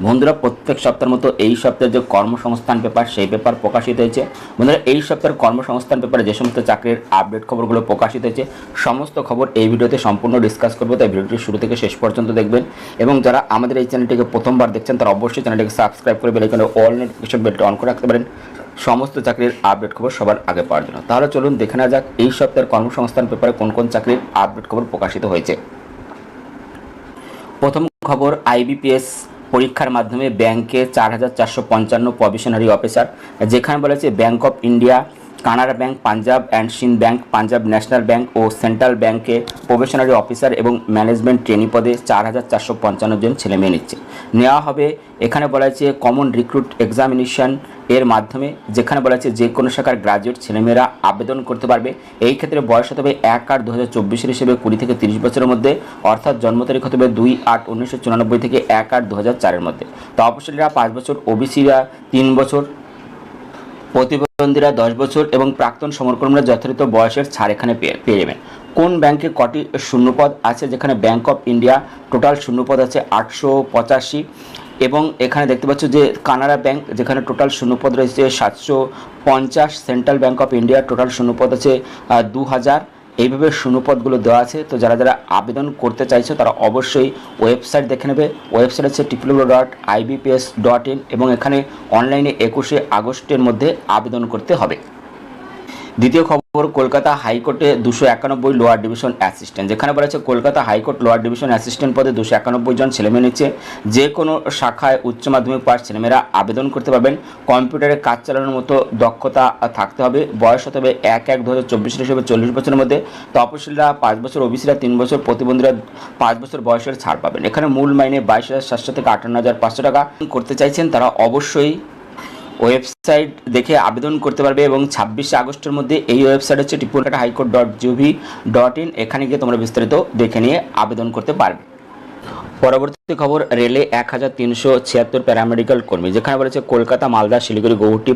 বন্ধুরা প্রত্যেক সপ্তাহের মতো এই সপ্তাহে যে কর্মসংস্থান পেপার সেই পেপার প্রকাশিত হয়েছে। বন্ধুরা এই সপ্তাহের কর্মসংস্থান পেপারে যে সমস্ত চাকরির আপডেট খবরগুলো প্রকাশিত হয়েছে সমস্ত খবর এই ভিডিওতে সম্পূর্ণ ডিসকাস করবো, তাই ভিডিওটি শুরু থেকে শেষ পর্যন্ত দেখবেন। এবং যারা আমাদের এই চ্যানেলটিকে প্রথমবার দেখছেন তারা অবশ্যই চ্যানেলটিকে সাবস্ক্রাইব করে বেল আইকনে অল নোটিফিকেশন বেলটা অন করে রাখতে পারেন সমস্ত চাকরির আপডেট খবর সবার আগে পাওয়ার জন্য। তাহলে চলুন দেখে নেওয়া যাক এই সপ্তাহের কর্মসংস্থান পেপারে কোন কোন চাকরির আপডেট খবর প্রকাশিত হয়েছে। প্রথম খবর, আইবিপিএস পরীক্ষার মাধ্যমে ব্যাংকে 4,455 প্রভিশনারি অফিসার, যেখানে বলা হয়েছে bank of India, Canara bank, Punjab and Sind bank, Punjab national bank ও সেন্ট্রাল ব্যাংকে প্রবেশনারি অফিসার এবং ম্যানেজমেন্ট ট্রেনি পদে 4,455 জন ছেলেমেয়ে নিচ্ছে নেওয়া হবে। এখানে বলা হয়েছে কমন রিক্রুট এক্সামিনেশন এর মাধ্যমে, যেখানে বলা হয়েছে যে কোনো শাখার গ্রাজুয়েট ছেলেমেয়েরা আবেদন করতে পারবে। এই ক্ষেত্রে বয়স হতে হবে 1/8/2024 হিসেবে 20 থেকে 30 বছরের মধ্যে, অর্থাৎ জন্ম তারিখ হতে হবে 2/8/1994 থেকে 1/8/2004 মধ্যে। তপশিলীরা 5 বছর, ওবিসিরা 3 বছর, প্রতিবন্ধীরা 10 বছর এবং প্রাক্তন সমরকর্মীরা যথাযথ বয়সের ছাড় এখানে পেয়ে যাবেন। কোন ব্যাংকে কটি শূন্যপদ আছে? যেখানে ব্যাংক অফ ইন্ডিয়া টোটাল শূন্যপদ আছে 885, এবং এখানে দেখতে পাচ্ছ যে কানাড়া ব্যাংক যেখানে টোটাল শূন্যপদ রয়েছে 750, central bank of India total শূন্যপদ আছে 2000। এইভাবে শূন্যপদগুলো দেওয়া আছে। তো যারা যারা আবেদন করতে চাইছে তারা অবশ্যই ওয়েবসাইট দেখে নেবে। ওয়েবসাইট হচ্ছে www.ibps.in এবং এখানে অনলাইনে 21শে আগস্টের মধ্যে আবেদন করতে হবে। দ্বিতীয় খবর, কলকাতা হাইকোর্টে 291 লোয়ার ডিভিশন অ্যাসিস্ট্যান্ট, যেখানে বলা হচ্ছে Kolkata high court lower division assistant পদে 291 জন ছেলেমেয়ে নিচ্ছে। যে কোনো শাখায় উচ্চ মাধ্যমিক পাস ছেলেমেয়েরা আবেদন করতে পারবেন। কম্পিউটারে কাজ চালানোর মতো দক্ষতা থাকতে হবে। বয়স হতে হবে 1/1/2024 হিসেবে 40 বছরের মধ্যে। তপশিলীরা 5 বছর, ওবিসিরা 3 বছর, প্রতিবন্ধীরা 5 বছর বয়সের ছাড় পাবেন। এখানে মূল মাইনে 22,700 থেকে 58,500 টাকা। করতে চাইছেন তারা অবশ্যই ওয়েবসাইট দেখে আবেদন করতে পারবে এবং 26শে আগস্টের মধ্যে এই ওয়েবসাইট হচ্ছে www.highcourt.gov.in, এখানে গিয়ে তোমরা বিস্তারিত দেখে নিয়ে আবেদন করতে পারবে। পরবর্তী খবর, রেলে 1,376 প্যারামেডিক্যাল কর্মী, যেখানে বলেছে কলকাতা, মালদা, শিলিগুড়ি, গৌহাটি,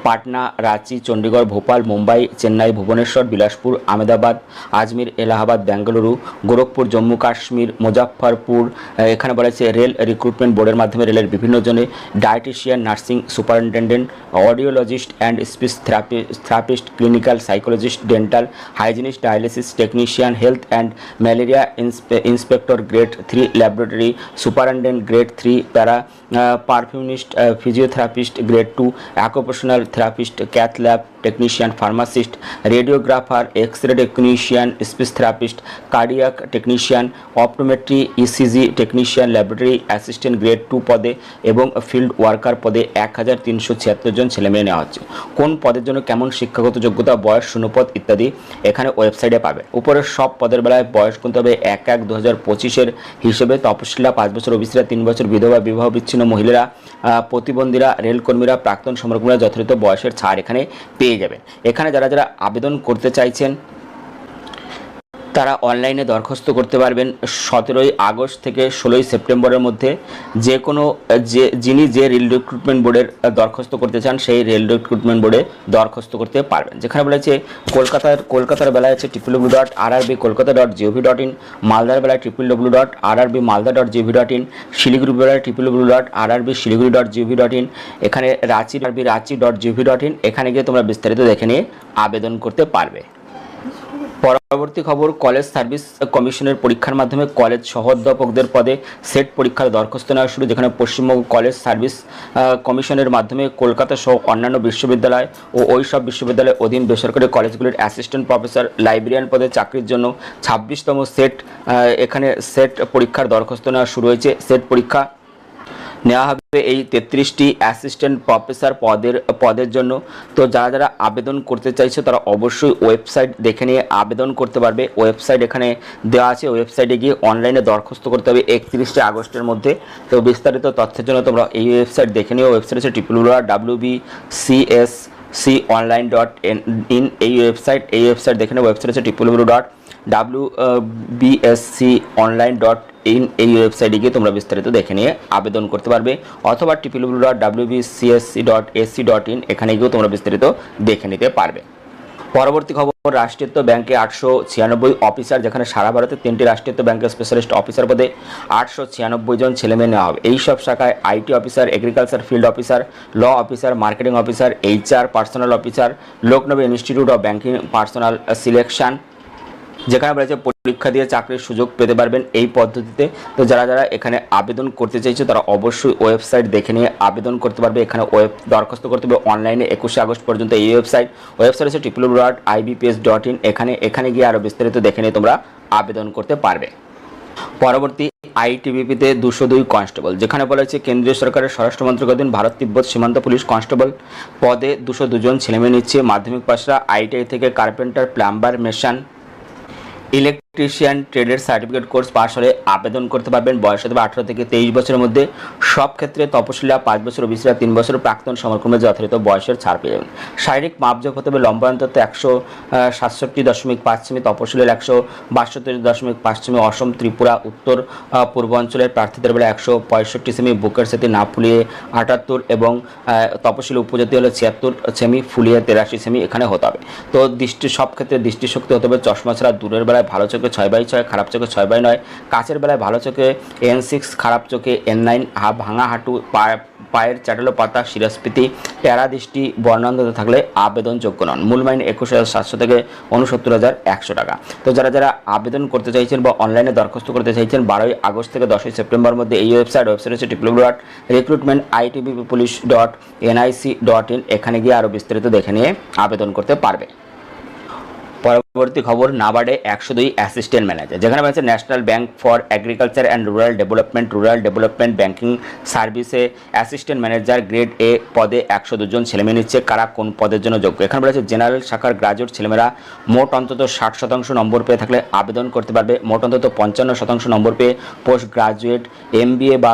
পাটনা, রাঁচি, চণ্ডীগড়, ভোপাল, মুম্বাই, চেন্নাই, ভুবনেশ্বর, বিলাসপুর, আহমেদাবাদ, আজমির, এলাহাবাদ, বেঙ্গালুরু, গোরখপুর, জম্মু কাশ্মীর, মুজাফফরপুর। এখানে বলেছে রেল রিক্রুটমেন্ট বোর্ডের মাধ্যমে রেলের বিভিন্ন জনে dietitian, nursing superintendent, audiologist and speech therapist, clinical psychologist, dental hygienist, dialysis technician, health and malaria inspector grade 3, laboratory superintendent grade 3, perfumist, physiotherapist grade 2, acupuncture therapist, cath lab technician, pharmacist, radiographer, X-ray technician, speech therapist, cardiac technician, optometry, ECG technician, laboratory assistant grade 2 পদে এবং field worker পদে 1,376 জন ছেলেমেয়ে নেওয়া হচ্ছে। কোন পদের জন্য কেমন শিক্ষাগত যোগ্যতা, বয়স, শূন্যপদ ইত্যাদি এখানে ওয়েবসাইটে পাবে। উপরের সব পদের বেলায় বয়স গুনতে হবে 1/1/2025 হিসেবে। তপশিলীরা 5 বছর, ওবিসিরা 3 বছর, বিধবা, বিবাহ বিচ্ছিন্ন মহিলারা, প্রতিবন্ধীরা, রেলকর্মীরা, প্রাক্তন সমরকর্মীরা যথাযথ বয়সের ছাড় এখানে পেয়ে যাবেন। এখানে যারা যারা আবেদন করতে চাইছেন তারা অনলাইনে দরখাস্ত করতে পারবেন 17ই আগস্ট থেকে 16ই সেপ্টেম্বরের মধ্যে। যে কোনো যিনি যে রেল রিক্রুটমেন্ট বোর্ডের দরখাস্ত করতে চান সেই রেল রিক্রুটমেন্ট বোর্ডে দরখাস্ত করতে পারবেন। যেখানে বলেছে কলকাতার বেলায় আছে www.rrbkolkata.gov.in, মালদার বেলায় www.rrbmalda.gov.in, শিলিগুড়ি বেলায় www.rrbsiliguri.gov.in, এখানে রাঁচি.gov.in, এখানে গিয়ে তোমরা বিস্তারিত দেখে নিয়ে আবেদন করতে পারবে। পরবর্তী খবর, কলেজ সার্ভিস কমিশনের পরীক্ষার মাধ্যমে কলেজ সহ অধ্যাপকদের পদে সেট পরীক্ষার দরখাস্ত নেওয়া শুরু। যেখানে পশ্চিমবঙ্গ কলেজ সার্ভিস কমিশনের মাধ্যমে কলকাতা সহ অন্যান্য বিশ্ববিদ্যালয় ও ওই সব বিশ্ববিদ্যালয়ের অধীন বেসরকারি কলেজগুলির অ্যাসিস্ট্যান্ট প্রফেসর, লাইব্রেরিয়ান পদে চাকরির জন্য 26তম সেট পরীক্ষার দরখাস্ত নেওয়া শুরু হয়েছে। সেট পরীক্ষা নেওয়া হবে এই 33টি অ্যাসিস্ট্যান্ট প্রফেসর পদের জন্য। তো যারা যারা আবেদন করতে চাইছে তারা অবশ্যই ওয়েবসাইট দেখে নিয়ে আবেদন করতে পারবে। ওয়েবসাইট এখানে দেওয়া আছে, ওয়েবসাইটে গিয়ে অনলাইনে দরখাস্ত করতে হবে 31শে আগস্টের মধ্যে। তো বিস্তারিত তথ্যের জন্য তোমরা এই ওয়েবসাইট দেখে নিও। ওয়েবসাইট হচ্ছে www.wbcsconline.in, এই ওয়েবসাইট দেখে নিও। ওয়েবসাইট হচ্ছে www.wbsconline.in, এই ওয়েবসাইটে গিয়ে তোমরা বিস্তারিত দেখে নিয়ে আবেদন করতে পারবে, অথবা www.wbcsc.ac.in, এখানে গিয়েও তোমরা বিস্তারিত দেখে নিতে পারবে। পরবর্তী খবর, রাষ্ট্রায়ত্ত ব্যাংকে 896 অফিসার, যেখানে সারা ভারতে 3টি রাষ্ট্রায়ত্ত ব্যাংকের স্পেশালিস্ট অফিসার পদে 896 জন ছেলেমেয়ে নেওয়া হবে। এই সব শাখায় IT officer, agriculture field officer, law officer, marketing officer, HR, personnel officer, Lucknow institute of banking personnel selection, যেখানে বলেছে পরীক্ষা দিয়ে চাকরির সুযোগ পেতে পারবেন এই পদ্ধতিতে। তো যারা যারা এখানে আবেদন করতে চাইছে তারা অবশ্যই ওয়েবসাইট দেখে নিয়ে আবেদন করতে পারবে। এখানে দরখাস্ত করতে হবে অনলাইনে 21 আগস্ট পর্যন্ত। এই ওয়েবসাইট হচ্ছে www.ibps.in। এখানে গিয়ে আরও বিস্তারিত দেখে নিয়ে তোমরা আবেদন করতে পারবে। পরবর্তী, আইটিবিপিতে 202 কনস্টেবল, যেখানে বলা হয়েছে কেন্দ্রীয় সরকারের স্বরাষ্ট্র মন্ত্রকাধীন ভারত তিব্বত সীমান্ত পুলিশ কনস্টেবল পদে 202 জন ছেলেমেয়ে নিচ্ছে। মাধ্যমিক পাশরা আইটিআই থেকে কার্পেন্টার, প্লাম্বার, মেশান, ইলেকট্রিশিয়ান ট্রেডের সার্টিফিকেট কোর্স পাস হলে আবেদন করতে পারবেন। বয়স হতে হবে 18 থেকে 23 বছরের মধ্যে। সব ক্ষেত্রে তপশিলা 5 বছর, ওবিসিরা 3 বছর, প্রাক্তন সমরকর্মী যথাযথ বয়সের ছাড় পেয়ে যাবেন। শারীরিক মাপজোক হতে হবে লম্বা অন্তত 167.5 সেমি, তপশিলের 162.5 সেমি, অসম, ত্রিপুরা, উত্তর পূর্বাঞ্চলের প্রার্থীদের বেলা 165 সেমি, বুকের সাথে না ফুলিয়ে 78 এবং তপশিল উপজাতি হলে 76 সেমি, ফুলিয়ে 83 সেমি এখানে হতে হবে। তো সব ক্ষেত্রে দৃষ্টিশক্তি হতে হবে চশমা ছাড়া, দূরের বেলায় ভালো চোখে 6/6, খারাপ চোখে 6/9, কাছের বেলায় ভালো চোখে N6, খারাপ চোখে N9, ভাঙা হাঁটু, পায়ের চাটালো পাতা, শিরস্ফীতি, টেরা দৃষ্টি, বর্ণান্ধতা থাকলে আবেদনযোগ্য নন। মূল মাইনে 21,700 থেকে 69,100 টাকা। তো যারা যারা আবেদন করতে চাইছেন বা অনলাইনে দরখাস্ত করতে চাইছেন 12 আগস্ট থেকে 10 সেপ্টেম্বর মধ্যে এই ওয়েবসাইট হচ্ছে www.recruitmentitbpolice.nic.in। এখানে গিয়ে আরও বিস্তারিত দেখে নিয়ে আবেদন করতে পারবে। পরবর্তী খবর, নাবার্ডে 102 অ্যাসিস্ট্যান্ট ম্যানেজার, যেখানে বলছে national bank for agriculture and rural development banking সার্ভিসে অ্যাসিস্ট্যান্ট ম্যানেজার গ্রেড এ পদে 102 জন ছেলেমেয়ে নিচ্ছে। কারা কোন পদের জন্য যোগ্য? এখানে বলেছে জেনারেল শাখার গ্রাজুয়েট ছেলেমেয়েরা মোট অন্তত 60% নম্বর পেয়ে থাকলে আবেদন করতে পারবে। মোট অন্তত 55% নম্বর পেয়ে পোস্ট গ্রাজুয়েট, MBA বা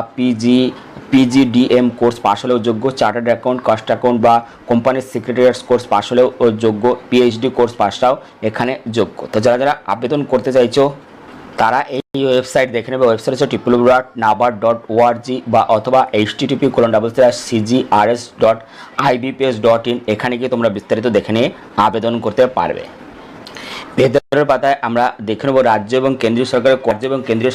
PGDM কোর্স পাশ হলেও যোগ্য। চার্টার্ড অ্যাকাউন্ট, কস্ট অ্যাকাউন্ট বা কোম্পানির সেক্রেটারিয়েটস কোর্স পাশ হলেও যোগ্য। PhD কোর্স পাশটাও এখানে যোগ্য। তো যারা যারা আবেদন করতে চাইছো তারা এই ওয়েবসাইট দেখে নেবে। ওয়েবসাইট হচ্ছে www.nabard.org বা অথবা http://cgrs.ibps.in। এখানে গিয়ে তোমরা বিস্তারিত দেখে নিয়ে আবেদন করতে পারবে। ভেতরের পাতায় আমরা দেখে নেব রাজ্য এবং কেন্দ্রীয়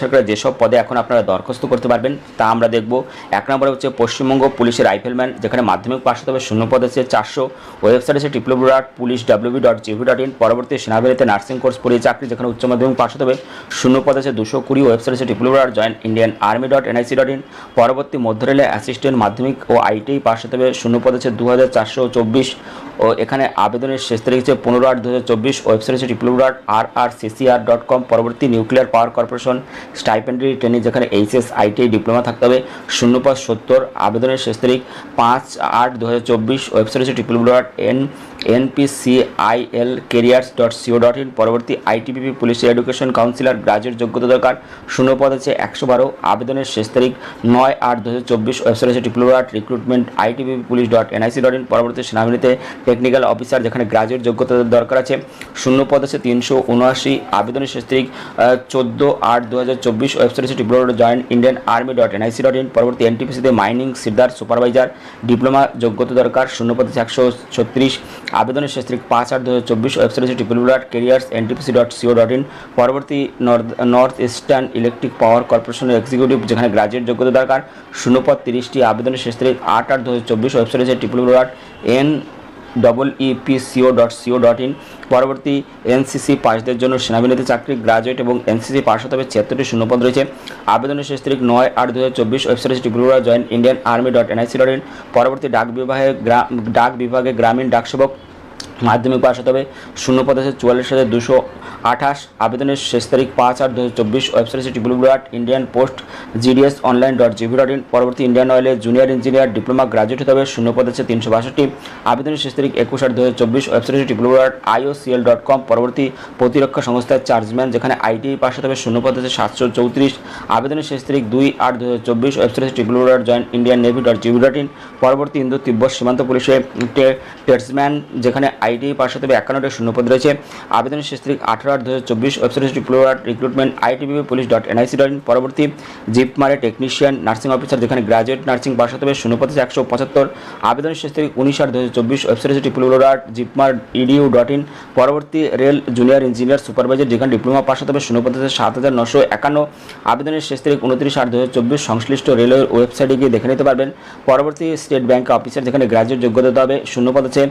সরকারের যেসব পদে এখন আপনারা দরখাস্ত করতে পারবেন তা আমরা দেখব। 1 নম্বরে হচ্ছে পশ্চিমবঙ্গ পুলিশের রাইফেলম্যান, যেখানে মাধ্যমিক পাশ হতে হবে, শূন্য পদ আছে 400। ওয়েবসাইট আছে www.police.wb.gov.in। পরবর্তী সেনাবাহিনীতে নার্সিং কোর্স পড়িয়ে চাকরি, যেখানে উচ্চ মাধ্যমিক পাশ হতে হবে, শূন্য পদ আছে 220। ওয়েবসাইট আছে www.joinindianarmy.nic.in। পরবর্তী মধ্য রেলে অ্যাসিস্ট্যান্ট মাধ্যমিক ও ITI পাশ হতে হবে, শূন্য পদ আছে 2424। ও এখানে আবেদনের শেষ তারিখ হচ্ছে 15/8/2024। ওয়েবসাইট হচ্ছে www.rrccr.com। পরবর্তী নিউক্লিয়ার পাওয়ার কর্পোরেশন স্টাইপেন্ডারি ট্রেনিং, যেখানে HS ITI ডিপ্লোমা থাকতে হবে, শূন্য পদ 70। আবেদনের শেষ তারিখ 5/8/2024। ওয়েবসাইট হচ্ছে www.npcilcareers.co.in। পরবর্তী ITBP police education councillor graduate যোগ্যতা দরকার, শূন্য পদ আছে 112। আবেদনের শেষ তারিখ 9/8/2024। ওয়েবসাইট হচ্ছে www.recruitmentitbpolice.nic.in। পরবর্তী সেনাবাহিনীতে টেকনিক্যাল অফিসার, যেখানে গ্রাজুয়েট যোগ্যতা দরকার আছে, শূন্য পদ আছে 379। আবেদনের শেষ তারিখ 14/8/2024। ওয়েবসাইট হচ্ছে www.joinindianarmy.nic.in। পরবর্তী NTPC-তে মাইনিং সিদ্ধার সুপারভাইজার ডিপ্লোমা যোগ্যতা দরকার, শূন্য পদ আছে 136। আবেদনের শেষ তারিখ 5/8/2024। ওয়েবসাইট হচ্ছে www.careersntpc.co.in। পরবর্তী নর্থ ইস্টার্ন ইলেকট্রিক পাওয়ার কর্পোরেশনের এক্সিকিউটিভ, যেখানে গ্রাজুয়েট যোগ্যতা দরকার, শূন্য পদ 30টি। আবেদনের শেষ তারিখ 8/8/2024। ওয়েবসাইট হচ্ছে www.nepco.co.in। পরবর্তী NCC পাসদের জন্য সেনাবাহিনীতে চাকরি, গ্রাজুয়েট এবং NCC পাস হতে হবে, 76টি শূন্যপদ রয়েছে। আবেদনের শেষ তারিখ 9/8/2024। ওয়েবসাইট হচ্ছে www.joinindianarmy.nic.in। পরবর্তী ডাক বিভাগে গ্রামীণ ডাকসেবক, মাধ্যমিক পাস হতে হবে, শূন্য পদ আছে 44,228। আবেদনের শেষ তারিখ 5/8/2024। ওয়েবসাইট হচ্ছে www.indianpostgdsonline.gov.in। পরবর্তী ইন্ডিয়ান অয়েলের জুনিয়র ইঞ্জিনিয়ার ডিপ্লোমা গ্রাজুয়েট হতে হবে, শূন্য পদ আছে 362। আবেদনের শেষ তারিখ 21/8/2024। ওয়েবসাইট হচ্ছে www.iocl.com। পরবর্তী প্রতিরক্ষা সংস্থার চার্জম্যান, যেখানে ITI পাস হতে হবে, শূন্য পদ আছে 734। আবেদনের শেষ তারিখ 2/8/2024। ওয়েবসাইট হচ্ছে www.joinindiannavy.gov.in। পরবর্তী ইন্দো তিব্বত সীমান্ত পুলিশে টেটসম্যান, যেখানে আইটি পাস হতে হবে 51টা শূন্যপদ রয়েছে। আবেদনের শেষ তারিখ 18/8/2024। Website recruitment ITBP.police.nic.in। পরবর্তী জিপমারে টেকনিশিয়ান নার্সিং অফিসার, যেখানে গ্রাজুয়েট নার্সিং পাস হতে হবে, শূন্যপদ আছে 175। আবেদনের শেষ তারিখ 19/8/2024। ওয়েবসাইট জিপমার.edu.in। পরবর্তী রেল জুনিয়র ইঞ্জিনিয়ার সুপারভাইজার, যেখানে ডিপ্লোমা পাস হতে হবে, শূন্যপদ আছে 7,951। আবেদনের শেষ তারিখ 29/8/2024। সংশ্লিষ্ট রেলের ওয়েবসাইটে গিয়ে দেখে নিতে পারবেন। পরবর্তী স্টেট ব্যাংক অফিসার, যেখানে গ্রাজুয়েট যোগ্যতা দিতে হবে, শূন্যপদ আছে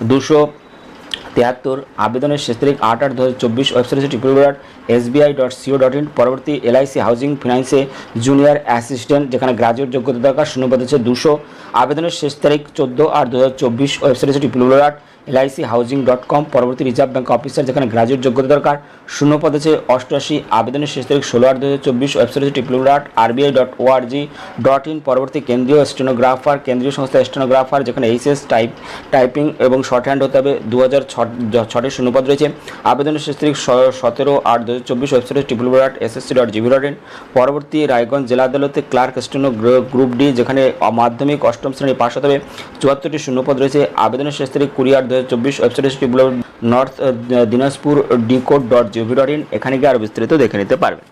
273। আবেদনের শেষ তারিখ 8/8/2024। Website SBI.co.in। পরবর্তী LIC হাউজিং ফিনান্সে জুনিয়র অ্যাসিস্ট্যান্ট, যেখানে গ্রাজুয়েট যোগ্যতা দরকার, শূন্যপদ আছে 200। আবেদনের শেষ তারিখ 14/8/2024। Website LIChousing.com। পরবর্তী রিজার্ভ ব্যাংক অফিসার, যেখানে গ্রাজুয়েট যোগ্যতা দরকার, শূন্যপদ আছে 88। আবেদনের শেষ তারিখ 16/8/2024। Website RBI.org.in। পরবর্তী কেন্দ্রীয় স্টেনোগ্রাফার, কেন্দ্রীয় সংস্থা স্টেনোগ্রাফার, যেখানে HS টাইপিং এবং শর্ট হ্যান্ড হতে হবে, 2006 শূন্যপদ রয়েছে। আবেদনের শেষ তারিখ 17/8/2024। Website SSC.gv.in। পরবর্তী রায়গঞ্জ জেলা আদালতে ক্লার্ক স্টেনো গ্রুপ ডি, যেখানে মাধ্যমিক অষ্টম শ্রেণী পাস হতে হবে, 74টি শূন্যপদ রয়েছে। আবেদনের শেষ তারিখ 20/8/2024। Website north Dinajpur decode.gov.in। এখানে গিয়ে আরও বিস্তারিত দেখে নিতে পারবেন।